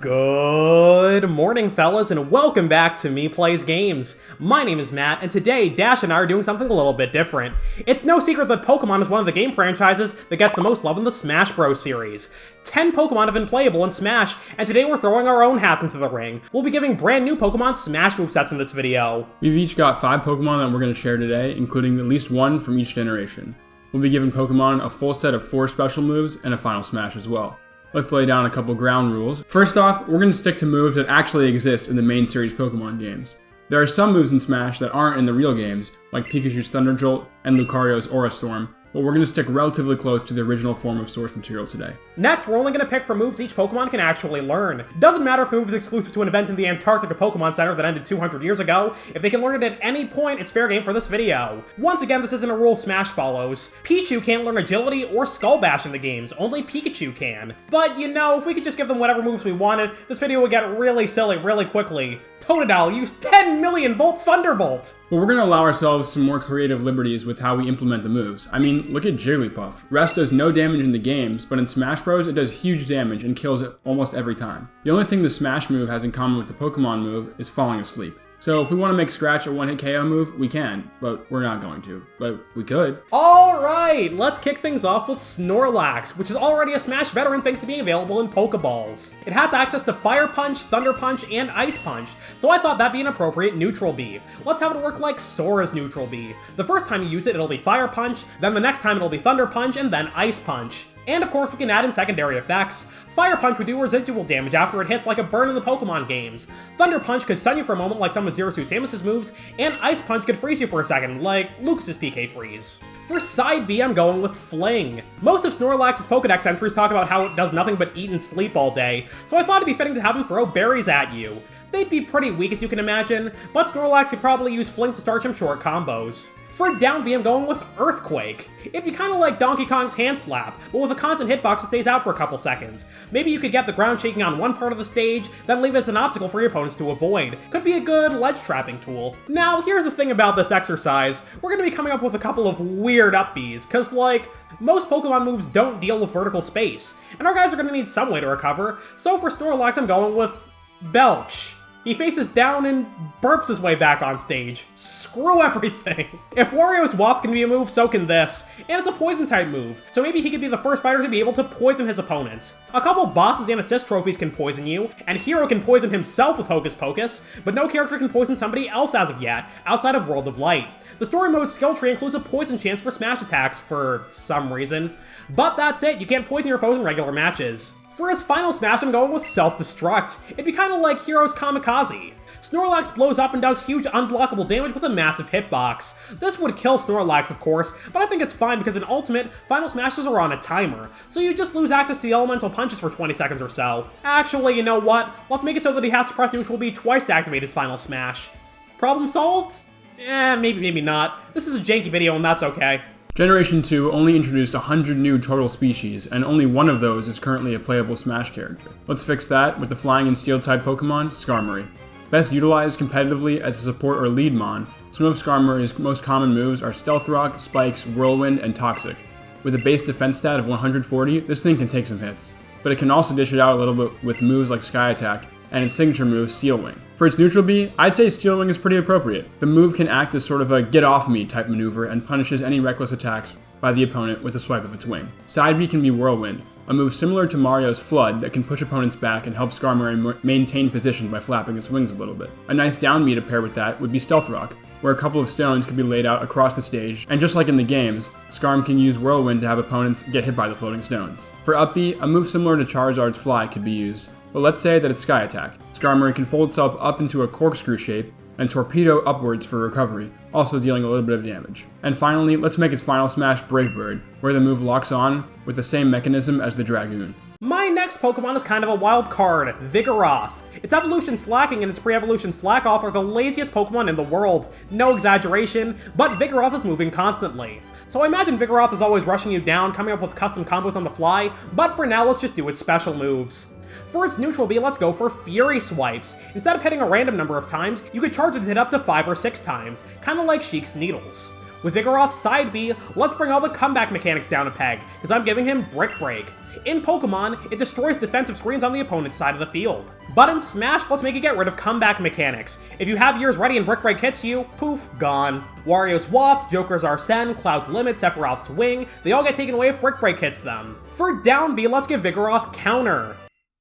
Good morning, fellas, and welcome back to Me Plays Games. My name is Matt, and today Dash and I are doing something a little bit different. It's no secret that Pokemon is one of the game franchises that gets the most love in the Smash Bros. Series. 10 Pokemon have been playable in Smash, and today we're throwing our own hats into the ring. We'll be giving brand new Pokemon Smash movesets in this video. We've each got 5 Pokemon that we're going to share today, including at least one from each generation. We'll be giving Pokemon a full set of 4 special moves and a final Smash as well. Let's lay down a couple ground rules. First off, we're going to stick to moves that actually exist in the main series Pokemon games. There are some moves in Smash that aren't in the real games, like Pikachu's Thunder Jolt and Lucario's Aura Storm, but we're going to stick relatively close to the original form of source material today. Next, we're only going to pick from moves each Pokemon can actually learn. Doesn't matter if the move is exclusive to an event in the Antarctica Pokemon Center that ended 200 years ago. If they can learn it at any point, it's fair game for this video. Once again, this isn't a rule Smash follows. Pichu can't learn Agility or Skull Bash in the games, only Pikachu can. But you know, if we could just give them whatever moves we wanted, this video would get really silly really quickly. Totodile used 10 million volt Thunderbolt! But we're going to allow ourselves some more creative liberties with how we implement the moves. I mean, look at Jigglypuff. Rest does no damage in the games, but in Smash Bros. It does huge damage and kills it almost every time. The only thing the Smash move has in common with the Pokemon move is falling asleep. So if we want to make Scratch a one-hit KO move, we can, but we're not going to. But we could. Alright, let's kick things off with Snorlax, which is already a Smash veteran thanks to being available in Pokeballs. It has access to Fire Punch, Thunder Punch, and Ice Punch, so I thought that'd be an appropriate neutral B. Let's have it work like Sora's neutral B. The first time you use it, it'll be Fire Punch, then the next time it'll be Thunder Punch, and then Ice Punch. And of course, we can add in secondary effects. Fire Punch would do residual damage after it hits like a burn in the Pokemon games. Thunder Punch could stun you for a moment like some of Zero Suit Samus's moves, and Ice Punch could freeze you for a second, like Lucas's PK Freeze. For side B, I'm going with Fling. Most of Snorlax's Pokedex entries talk about how it does nothing but eat and sleep all day, so I thought it'd be fitting to have him throw berries at you. They'd be pretty weak as you can imagine, but Snorlax could probably use Fling to start some short combos. For down B, I'm going with Earthquake. It'd be kinda like Donkey Kong's Hand Slap, but with a constant hitbox that stays out for a couple seconds. Maybe you could get the ground shaking on one part of the stage, then leave it as an obstacle for your opponents to avoid. Could be a good ledge trapping tool. Now, here's the thing about this exercise. We're gonna be coming up with a couple of weird up Bs, cause like, most Pokemon moves don't deal with vertical space, and our guys are gonna need some way to recover, so for Snorlax I'm going with Belch. He faces down and burps his way back on stage. Screw everything. If Wario's Waft can be a move, so can this. And it's a poison type move, so maybe he could be the first fighter to be able to poison his opponents. A couple bosses and assist trophies can poison you, and Hero can poison himself with Hocus Pocus, but no character can poison somebody else as of yet, outside of World of Light. The story mode skill tree includes a poison chance for smash attacks for some reason, but that's it, you can't poison your foes in regular matches. For his final smash, I'm going with Self-Destruct. It'd be kinda like Hero's Kamikaze. Snorlax blows up and does huge unblockable damage with a massive hitbox. This would kill Snorlax, of course, but I think it's fine because in Ultimate, final smashes are on a timer, so you just lose access to the elemental punches for 20 seconds or so. Actually, you know what? Let's make it so that he has to press neutral B twice to activate his final smash. Problem solved? Maybe not. This is a janky video and that's okay. Generation 2 only introduced 100 new total species, and only one of those is currently a playable Smash character. Let's fix that with the Flying and Steel type Pokemon, Skarmory. Best utilized competitively as a support or lead mon, some of Skarmory's most common moves are Stealth Rock, Spikes, Whirlwind, and Toxic. With a base defense stat of 140, this thing can take some hits, but it can also dish it out a little bit with moves like Sky Attack, and its signature move, Steel Wing. For its neutral B, I'd say Steel Wing is pretty appropriate. The move can act as sort of a get off me type maneuver and punishes any reckless attacks by the opponent with a swipe of its wing. Side B can be Whirlwind, a move similar to Mario's Flood that can push opponents back and help Skarmory maintain position by flapping its wings a little bit. A nice down B to pair with that would be Stealth Rock, where a couple of stones can be laid out across the stage, and just like in the games, Skarm can use Whirlwind to have opponents get hit by the floating stones. For up B, a move similar to Charizard's Fly could be used, but let's say that it's Sky Attack. Skarmory can fold itself up into a corkscrew shape and torpedo upwards for recovery, also dealing a little bit of damage. And finally, let's make its final smash Brave Bird, where the move locks on with the same mechanism as the Dragoon. My next Pokemon is kind of a wild card, Vigoroth. Its evolution Slacking and its pre-evolution Slack Off are the laziest Pokemon in the world. No exaggeration, but Vigoroth is moving constantly. So I imagine Vigoroth is always rushing you down, coming up with custom combos on the fly, but for now let's just do its special moves. For its neutral B, let's go for Fury Swipes. Instead of hitting a random number of times, you could charge it to hit up to 5 or 6 times, kinda like Sheik's Needles. With Vigoroth's side B, let's bring all the comeback mechanics down a peg, because I'm giving him Brick Break. In Pokemon, it destroys defensive screens on the opponent's side of the field. But in Smash, let's make it get rid of comeback mechanics. If you have yours ready and Brick Break hits you, poof, gone. Wario's Waft, Joker's Arsene, Cloud's Limit, Sephiroth's Wing, they all get taken away if Brick Break hits them. For down B, let's give Vigoroth Counter.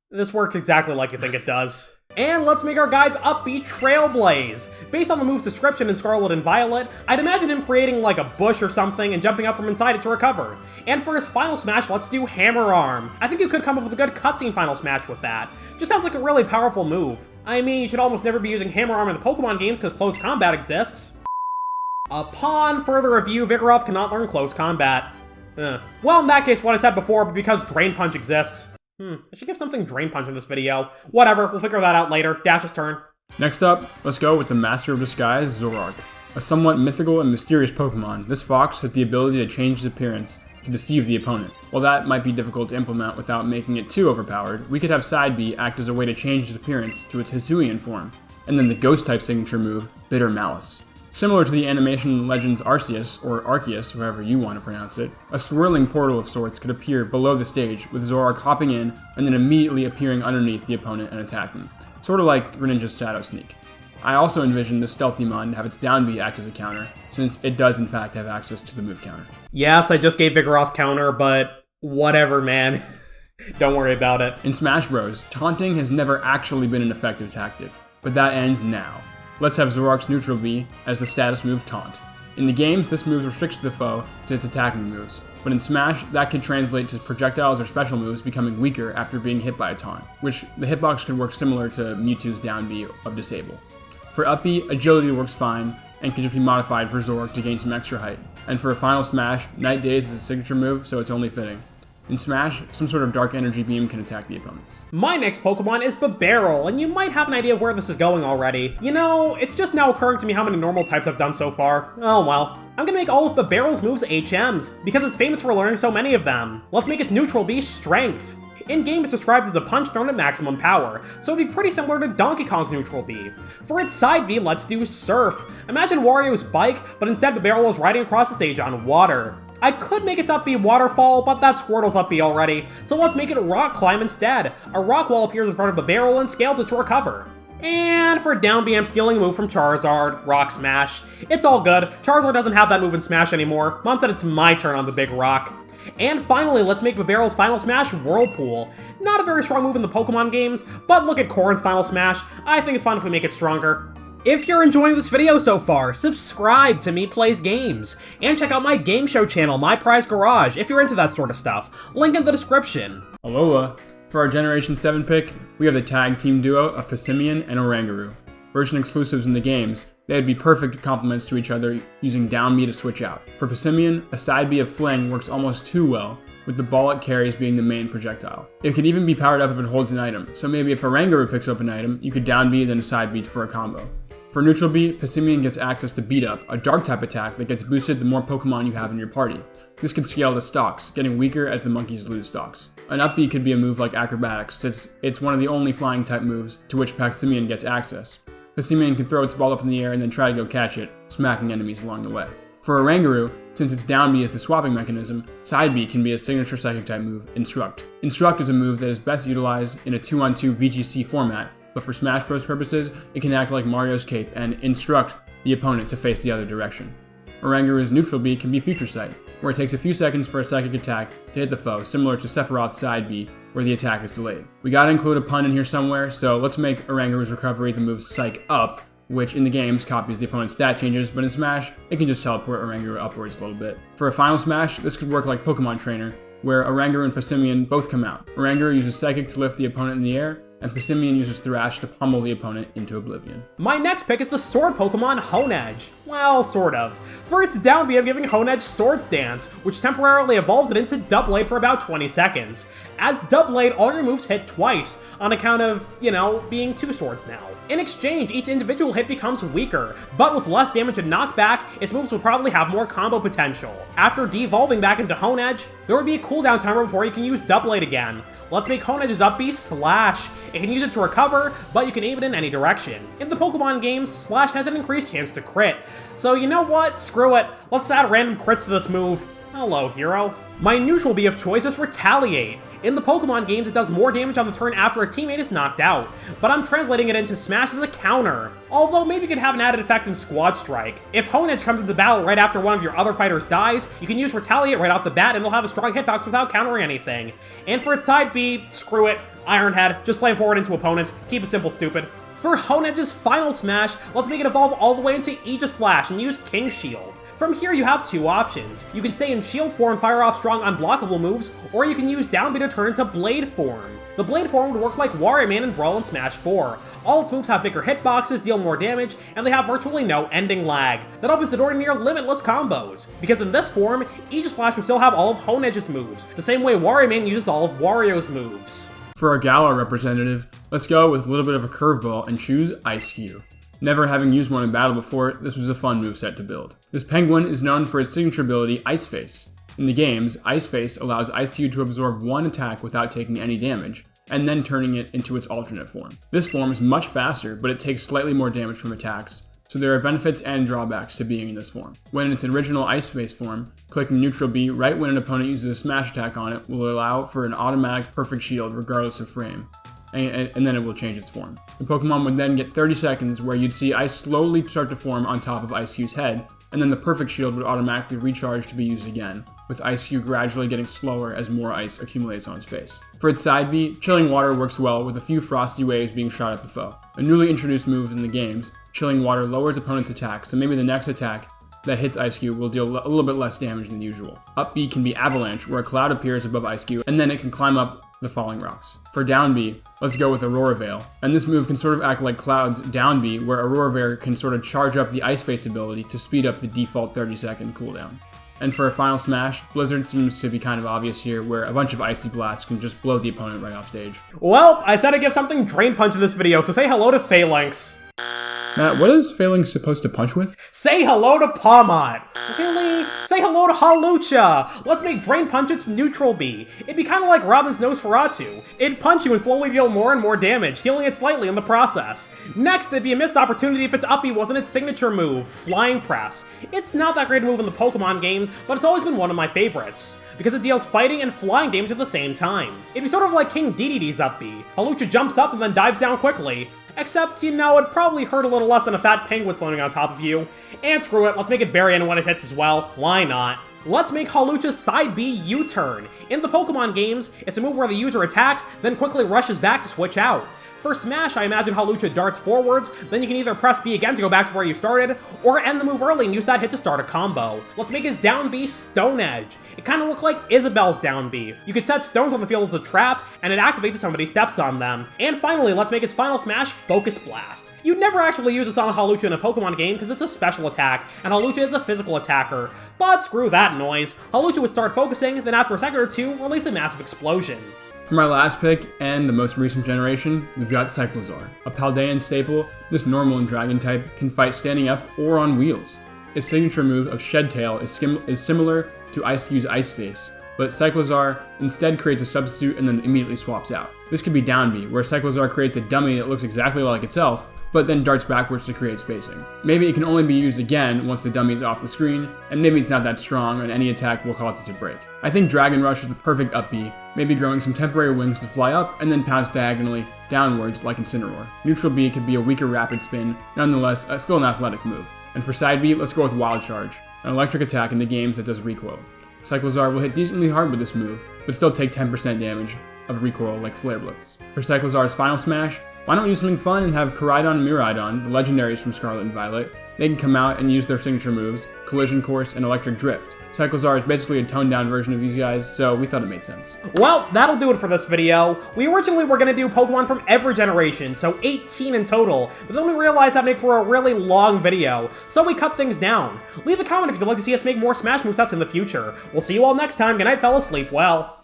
This works exactly like you think it does. And let's make our guys up B Trailblaze. Based on the move's description in Scarlet and Violet, I'd imagine him creating like a bush or something and jumping up from inside it to recover. And for his final smash, let's do Hammer Arm. I think you could come up with a good cutscene final smash with that. Just sounds like a really powerful move. I mean, you should almost never be using Hammer Arm in the Pokemon games because close combat exists. Upon further review, Vigoroth cannot learn close combat. Well, in that case, what I said before, but because Drain Punch exists. I should give something Drain Punch in this video. Whatever, we'll figure that out later. Dash's turn. Next up, let's go with the Master of Disguise, Zoroark. A somewhat mythical and mysterious Pokemon, this fox has the ability to change his appearance to deceive the opponent. While that might be difficult to implement without making it too overpowered, we could have Side B act as a way to change his appearance to its Hisuian form, and then the Ghost-type signature move, Bitter Malice. Similar to the animation Legends Arceus, or Arceus, however you want to pronounce it, a swirling portal of sorts could appear below the stage, with Zoroark hopping in and then immediately appearing underneath the opponent and attacking, sort of like Greninja's Shadow Sneak. I also envision this stealthy mon to have its down B act as a counter, since it does in fact have access to the move counter. Yes, I just gave Vigoroth counter, but whatever, man. Don't worry about it. In Smash Bros, taunting has never actually been an effective tactic, but that ends now. Let's have Zoroark's neutral B as the status move Taunt. In the games, this move restricts the foe to its attacking moves, but in Smash, that could translate to projectiles or special moves becoming weaker after being hit by a taunt, which the hitbox could work similar to Mewtwo's down B of Disable. For up B, agility works fine, and can just be modified for Zoroark to gain some extra height. And for a final smash, Night Daze is a signature move, so it's only fitting. In Smash, some sort of Dark Energy Beam can attack the opponents. My next Pokemon is Bibarel, and you might have an idea of where this is going already. You know, it's just now occurring to me how many normal types I've done so far. Oh well. I'm gonna make all of Bibarel's moves HMs, because it's famous for learning so many of them. Let's make its neutral be Strength. In-game, it's described as a punch thrown at maximum power, so it'd be pretty similar to Donkey Kong's neutral B. For its side B, let's do Surf. Imagine Wario's bike, but instead Bibarel is riding across the stage on water. I could make its up B Waterfall, but that's Squirtle's up B already, so let's make it Rock Climb instead. A rock wall appears in front of Bibarel and scales it to recover. And for down B, I'm stealing a move from Charizard, Rock Smash. It's all good, Charizard doesn't have that move in Smash anymore. Mom said it's my turn on the big rock. And finally, let's make Bibarel's final smash Whirlpool. Not a very strong move in the Pokemon games, but look at Corrin's final smash. I think it's fun if we make it stronger. If you're enjoying this video so far, subscribe to Me Plays Games, and check out my game show channel, My Prize Garage, if you're into that sort of stuff. Link in the description. Alola! For our Generation 7 pick, we have the tag team duo of Passimian and Oranguru. Version exclusives in the games, they would be perfect complements to each other using down B to switch out. For Passimian, a side B of Fling works almost too well, with the ball it carries being the main projectile. It could even be powered up if it holds an item, so maybe if Oranguru picks up an item, you could down B then a side B for a combo. For neutral B, Passimian gets access to Beat Up, a dark type attack that gets boosted the more Pokemon you have in your party. This could scale to stocks, getting weaker as the monkeys lose stocks. An up B could be a move like Acrobatics, since it's one of the only flying type moves to which Passimian gets access. Passimian can throw its ball up in the air and then try to go catch it, smacking enemies along the way. For Oranguru, since its down B is the swapping mechanism, side B can be a signature psychic type move, Instruct. Instruct is a move that is best utilized in a 2-on-2 VGC format, but for Smash Bros purposes, it can act like Mario's cape and instruct the opponent to face the other direction. Oranguru's neutral B can be Future Sight, where it takes a few seconds for a psychic attack to hit the foe, similar to Sephiroth's side B, where the attack is delayed. We gotta include a pun in here somewhere, so let's make Oranguru's recovery the move Psych Up, which in the games copies the opponent's stat changes, but in Smash, it can just teleport Oranguru upwards a little bit. For a final Smash, this could work like Pokemon Trainer, where Oranguru and Passimian both come out. Oranguru uses Psychic to lift the opponent in the air, and Passimian uses Thrash to pummel the opponent into oblivion. My next pick is the sword Pokemon Honedge. Well, sort of. For its down B, I'm giving Honedge Swords Dance, which temporarily evolves it into Doublade for about 20 seconds. As Doublade, all your moves hit twice, on account of, being two swords now. In exchange, each individual hit becomes weaker, but with less damage and knockback, its moves will probably have more combo potential. After devolving back into Honedge, There would be a cooldown timer before you can use Doublade again. Let's make Honedge's up B Slash. It can use it to recover, but you can aim it in any direction. In the Pokemon games, Slash has an increased chance to crit. So you know what? Screw it. Let's add random crits to this move. Hello, hero. My neutral B of choice is Retaliate. In the Pokemon games, it does more damage on the turn after a teammate is knocked out, but I'm translating it into Smash as a counter. Although maybe you could have an added effect in Squad Strike. If Honedge comes into battle right after one of your other fighters dies, you can use Retaliate right off the bat and it'll have a strong hitbox without countering anything. And for its side B, screw it, Iron Head, just slam forward into opponents, keep it simple, stupid. For Honedge's final smash, let's make it evolve all the way into Aegislash and use King Shield. From here you have two options. You can stay in shield form and fire off strong unblockable moves, or you can use down B to turn into blade form. The blade form would work like Wario Man in Brawl and Smash 4. All its moves have bigger hitboxes, deal more damage, and they have virtually no ending lag. That opens the door to near limitless combos, because in this form, Aegislash will still have all of Honedge's moves, the same way Wario Man uses all of Wario's moves. For our Galar representative, let's go with a little bit of a curveball and choose Eiscue. Never having used one in battle before, this was a fun moveset to build. This penguin is known for its signature ability, Ice Face. In the games, Ice Face allows Eiscue to absorb one attack without taking any damage, and then turning it into its alternate form. This form is much faster, but it takes slightly more damage from attacks, so there are benefits and drawbacks to being in this form. When in its original Ice Face form, clicking neutral B right when an opponent uses a smash attack on it will allow for an automatic perfect shield regardless of frame. And then it will change its form. The Pokemon would then get 30 seconds where you'd see ice slowly start to form on top of Eiscue's head, and then the perfect shield would automatically recharge to be used again, with Eiscue gradually getting slower as more ice accumulates on its face. For its side B, Chilling Water works well with a few frosty waves being shot at the foe. A newly introduced move in the games, Chilling Water lowers opponent's attack, so maybe the next attack that hits Eiscue will deal a little bit less damage than usual. Up B can be Avalanche, where a cloud appears above Eiscue, and then it can climb up the falling rocks. For down B, let's go with Aurora Veil, and this move can sort of act like Cloud's down B, where Aurora Veil can sort of charge up the Ice Face ability to speed up the default 30-second cooldown. And for a final smash, Blizzard seems to be kind of obvious here, where a bunch of Icy Blasts can just blow the opponent right off stage. Well, I said I'd give something Drain Punch in this video, so say hello to Phalanx. Matt, what is Phalanx supposed to punch with? Say hello to Pawmot! Really? Say hello to Hawlucha! Let's make Drain Punch its neutral B. It'd be kinda like Robin's Nosferatu. It'd punch you and slowly deal more and more damage, healing it slightly in the process. Next, it'd be a missed opportunity if its up B wasn't its signature move, Flying Press. It's not that great a move in the Pokemon games, but it's always been one of my favorites, because it deals fighting and flying damage at the same time. It'd be sort of like King Dedede's up B. Hawlucha jumps up and then dives down quickly. Except, you know, it'd probably hurt a little less than a fat penguin floating on top of you. And screw it, let's make it bury anyone when it hits as well. Why not? Let's make Hawlucha's side B U-turn. In the Pokemon games, it's a move where the user attacks, then quickly rushes back to switch out. For Smash, I imagine Hawlucha darts forwards, then you can either press B again to go back to where you started, or end the move early and use that hit to start a combo. Let's make his down B Stone Edge. It kinda looked like Isabelle's down B. You could set stones on the field as a trap, and it activates if somebody steps on them. And finally, let's make its final smash Focus Blast. You'd never actually use this on Hawlucha in a Pokemon game because it's a special attack, and Hawlucha is a physical attacker. But screw that noise. Hawlucha would start focusing, then after a second or two, release a massive explosion. For my last pick, and the most recent generation, we've got Cyclizar. A Paldean staple, this normal and dragon type can fight standing up or on wheels. Its signature move of Shed Tail is similar to Eiscue's Ice Face, but Cyclizar instead creates a substitute and then immediately swaps out. This could be down B, where Cyclizar creates a dummy that looks exactly like itself, but then darts backwards to create spacing. Maybe it can only be used again once the dummy is off the screen, and maybe it's not that strong and any attack will cause it to break. I think Dragon Rush is the perfect up B, maybe growing some temporary wings to fly up and then pounce diagonally downwards like Incineroar. Neutral B could be a weaker rapid spin, nonetheless still an athletic move. And for side B, let's go with Wild Charge, an electric attack in the games that does recoil. Cyclizar will hit decently hard with this move, but still take 10% damage of recoil like Flare Blitz. For Cyclizar's final smash, why don't we do something fun and have Koraidon and Miraidon, the legendaries from Scarlet and Violet. They can come out and use their signature moves, Collision Course and Electric Drift. Cyclizar is basically a toned down version of these guys, so we thought it made sense. Well, that'll do it for this video. We originally were going to do Pokemon from every generation, so 18 in total, but then we realized that'd make for a really long video, so we cut things down. Leave a comment if you'd like to see us make more Smash movesets in the future. We'll see you all next time. Good night, fellas. Sleep well.